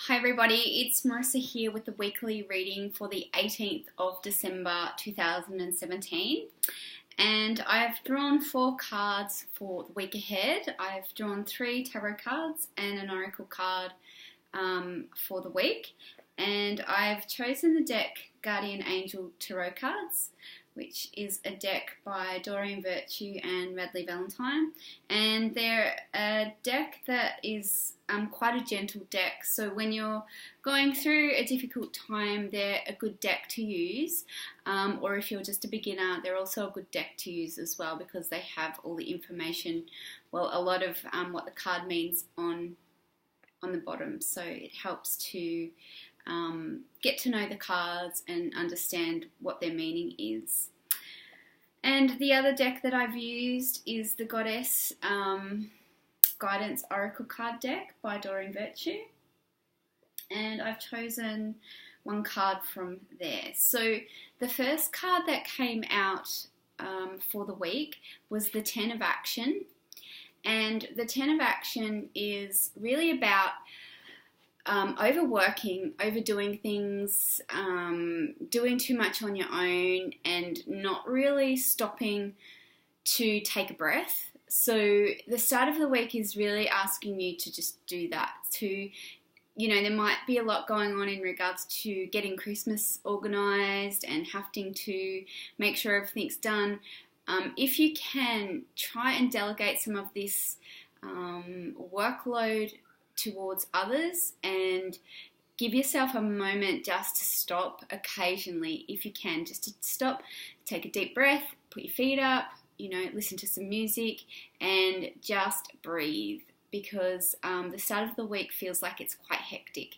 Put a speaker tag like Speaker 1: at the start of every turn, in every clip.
Speaker 1: Hi everybody, it's Marissa here with the weekly reading for the 18th of December 2017, and I've drawn 4 cards for the week ahead. I've drawn 3 tarot cards and an oracle card for the week, and I've chosen the deck Guardian Angel Tarot Cards, which is a deck by Doreen Virtue and Radley Valentine, and they're a deck that is quite a gentle deck, so when you're going through a difficult time, they're a good deck to use, or if you're just a beginner, they're also a good deck to use as well, because they have all the information, well, a lot of what the card means on the bottom, so it helps to get to know the cards and understand what their meaning is. And the other deck that I've used is the Goddess Guidance Oracle card deck by Doreen Virtue, and I've chosen 1 card from there. So the first card that came out for the week was the 10 of Action, and the 10 of Action is really about overworking, overdoing things, doing too much on your own, and not really stopping to take a breath. So the start of the week is really asking you to just do that. There might be a lot going on in regards to getting Christmas organised and having to make sure everything's done. If you can, try and delegate some of this workload towards others, and give yourself a moment just to stop occasionally, if you can, just to stop, take a deep breath, put your feet up, listen to some music and just breathe, because the start of the week feels like it's quite hectic.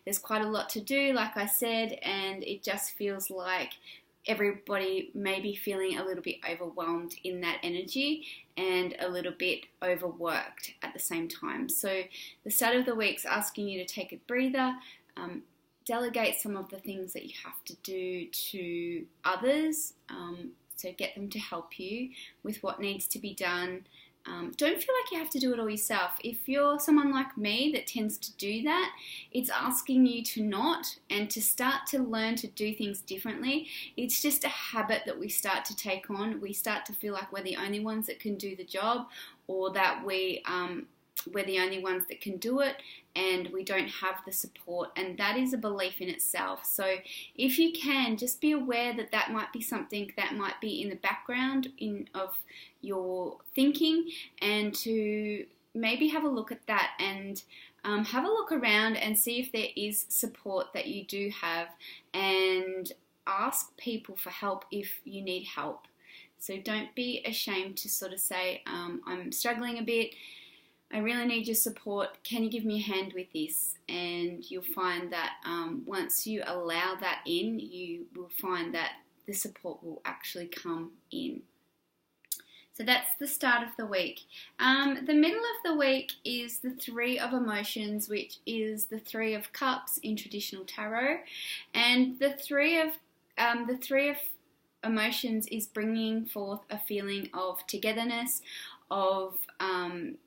Speaker 1: There's quite a lot to do, like I said, and it just feels like everybody may be feeling a little bit overwhelmed in that energy and a little bit overworked at the same time. So the start of the week's asking you to take a breather, delegate some of the things that you have to do to others, so get them to help you with what needs to be done. Don't feel like you have to do it all yourself. If you're someone like me that tends to do that, it's asking you to not, and to start to learn to do things differently. It's just a habit that we start to take on. We start to feel like we're the only ones that can do the job, or that we're the only ones that can do it, and we don't have the support, and that is a belief in itself. So if you can, just be aware that that might be something that might be in the background of your thinking, and to maybe have a look at that, and have a look around and see if there is support that you do have, and ask people for help if you need help. So don't be ashamed to sort of say, I'm struggling a bit, I really need your support, can you give me a hand with this? And you'll find that once you allow that in, you will find that the support will actually come in. So that's the start of the week. The middle of the week is the 3 of Emotions, which is the 3 of Cups in traditional tarot. And the 3 of Emotions is bringing forth a feeling of togetherness, of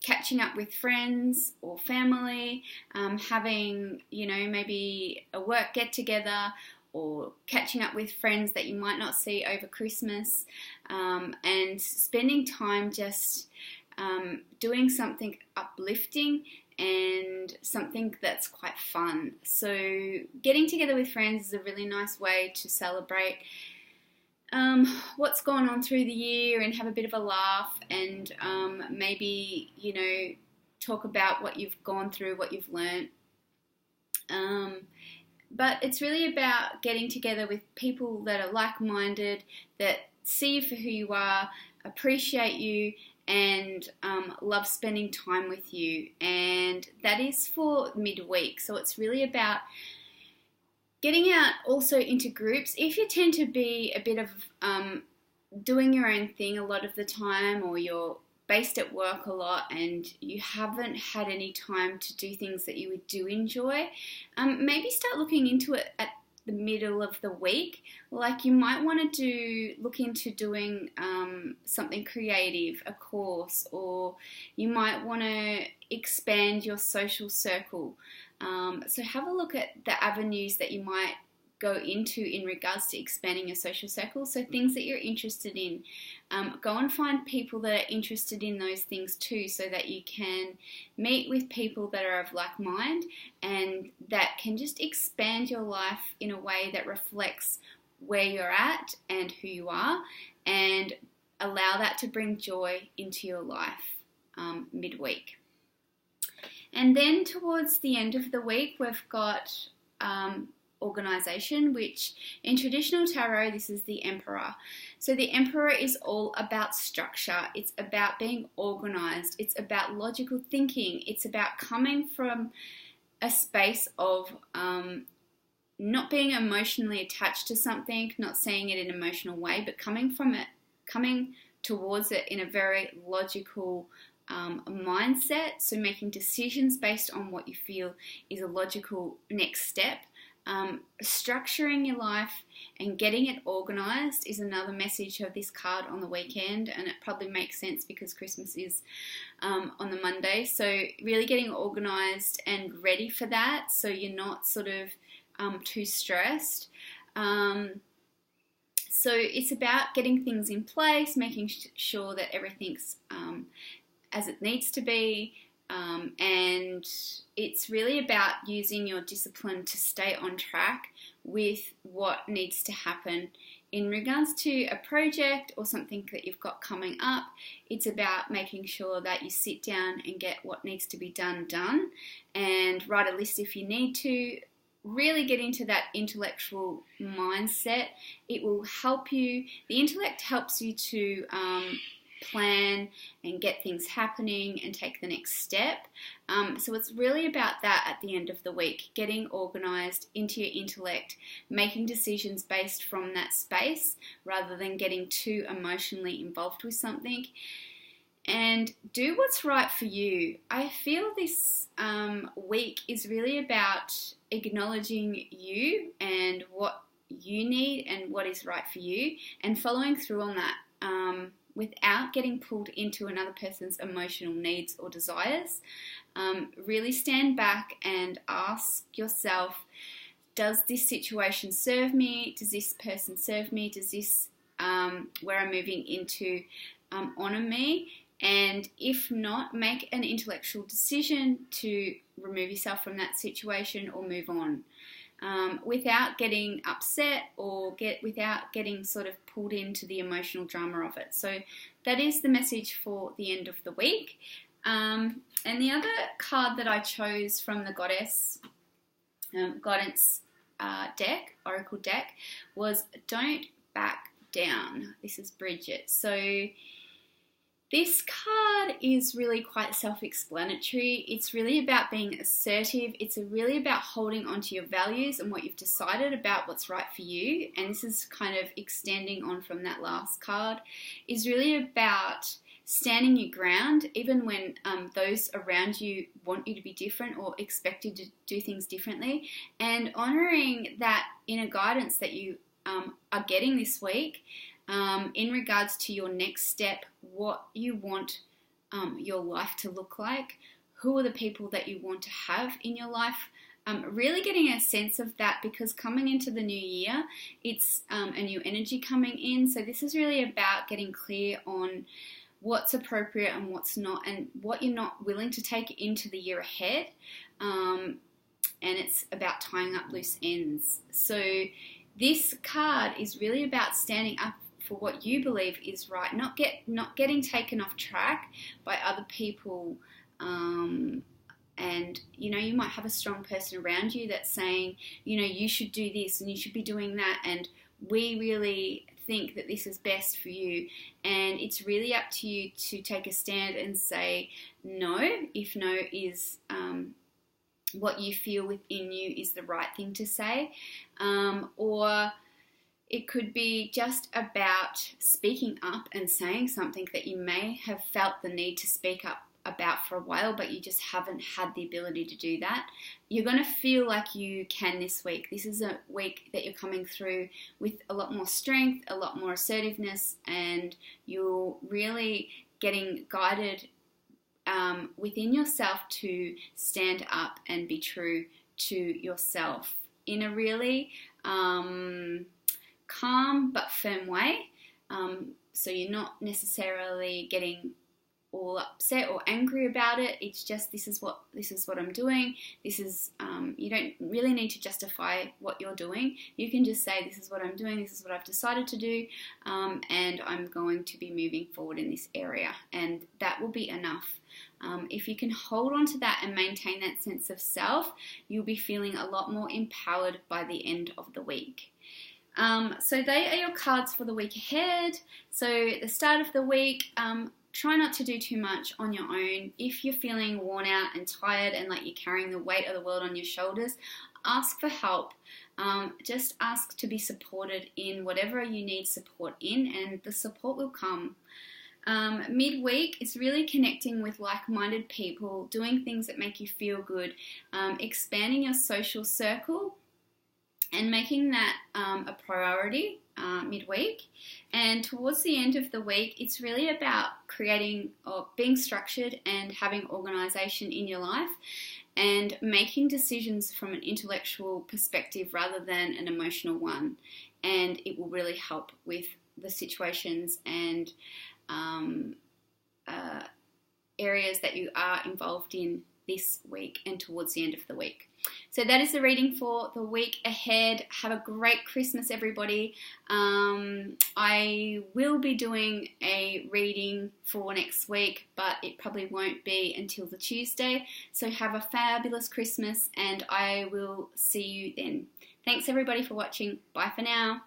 Speaker 1: catching up with friends or family, having, maybe a work get-together, or catching up with friends that you might not see over Christmas, and spending time just doing something uplifting and something that's quite fun. So getting together with friends is a really nice way to celebrate what's gone on through the year, and have a bit of a laugh, and maybe, talk about what you've gone through, what you've learnt. But it's really about getting together with people that are like-minded, that see you for who you are, appreciate you, and love spending time with you. And that is for midweek. So it's really about getting out also into groups. If you tend to be a bit of doing your own thing a lot of the time, or you're based at work a lot and you haven't had any time to do things that you would do enjoy, maybe start looking into it at the middle of the week, like you might want to look into doing something creative, a course, or you might want to expand your social circle. So have a look at the avenues that you might go into in regards to expanding your social circle. So things that you're interested in, go and find people that are interested in those things too, so that you can meet with people that are of like mind and that can just expand your life in a way that reflects where you're at and who you are, and allow that to bring joy into your life midweek. And then towards the end of the week, we've got organization, which in traditional tarot, this is the Emperor. So the Emperor is all about structure. It's about being organized. It's about logical thinking. It's about coming from a space of not being emotionally attached to something, not seeing it in an emotional way, but coming towards it in a very logical mindset. So making decisions based on what you feel is a logical next step. Structuring your life and getting it organized is another message of this card on the weekend, and it probably makes sense because Christmas is on the Monday. So really getting organized and ready for that, so you're not sort of too stressed. So it's about getting things in place, making sure that everything's as it needs to be. And it's really about using your discipline to stay on track with what needs to happen in regards to a project or something that you've got coming up. It's about making sure that you sit down and get what needs to be done, and write a list if you need to. Really get into that intellectual mindset. It will help you. The intellect helps you to plan and get things happening and take the next step. So it's really about that at the end of the week, getting organised into your intellect, making decisions based from that space rather than getting too emotionally involved with something. And do what's right for you. I feel this week is really about acknowledging you and what you need and what is right for you, and following through on that without getting pulled into another person's emotional needs or desires. Really stand back and ask yourself, does this situation serve me? Does this person serve me? Does this, where I'm moving into, honour me? And if not, make an intellectual decision to remove yourself from that situation or move on. Without getting upset or without getting sort of pulled into the emotional drama of it. So that is the message for the end of the week. And the other card that I chose from the Goddess Guidance deck, Oracle deck, was Don't Back Down. This is Bridget. So this card is really quite self-explanatory. It's really about being assertive. It's really about holding onto your values and what you've decided about what's right for you. And this is kind of extending on from that last card. Is really about standing your ground, even when those around you want you to be different or expect you to do things differently, and honouring that inner guidance that you are getting this week. In regards to your next step, what you want your life to look like, who are the people that you want to have in your life, really getting a sense of that, because coming into the new year, it's a new energy coming in. So this is really about getting clear on what's appropriate and what's not, and what you're not willing to take into the year ahead. And it's about tying up loose ends. So this card is really about standing up for what you believe is right, not getting taken off track by other people. And you might have a strong person around you that's saying, you should do this and you should be doing that, and we really think that this is best for you. And it's really up to you to take a stand and say no, if no is what you feel within you is the right thing to say, or it could be just about speaking up and saying something that you may have felt the need to speak up about for a while, but you just haven't had the ability to do that. You're going to feel like you can this week. This is a week that you're coming through with a lot more strength, a lot more assertiveness, and you're really getting guided within yourself to stand up and be true to yourself in a really calm but firm way. So you're not necessarily getting all upset or angry about it. It's just, this is what I'm doing. This is you don't really need to justify what you're doing. You can just say, this is what I'm doing, this is what I've decided to do, and I'm going to be moving forward in this area, and that will be enough. If you can hold on to that and maintain that sense of self, you'll be feeling a lot more empowered by the end of the week. So they are your cards for the week ahead. So the start of the week, try not to do too much on your own. If you're feeling worn out and tired and like you're carrying the weight of the world on your shoulders, ask for help. Just ask to be supported in whatever you need support in, and the support will come. Midweek is really connecting with like-minded people, doing things that make you feel good, expanding your social circle, and making that a priority midweek. And towards the end of the week, it's really about creating or being structured and having organisation in your life, and making decisions from an intellectual perspective rather than an emotional one. And it will really help with the situations and areas that you are involved in this week and towards the end of the week. So that is the reading for the week ahead. Have a great Christmas, everybody. I will be doing a reading for next week, but it probably won't be until the Tuesday. So have a fabulous Christmas, and I will see you then. Thanks, everybody, for watching. Bye for now.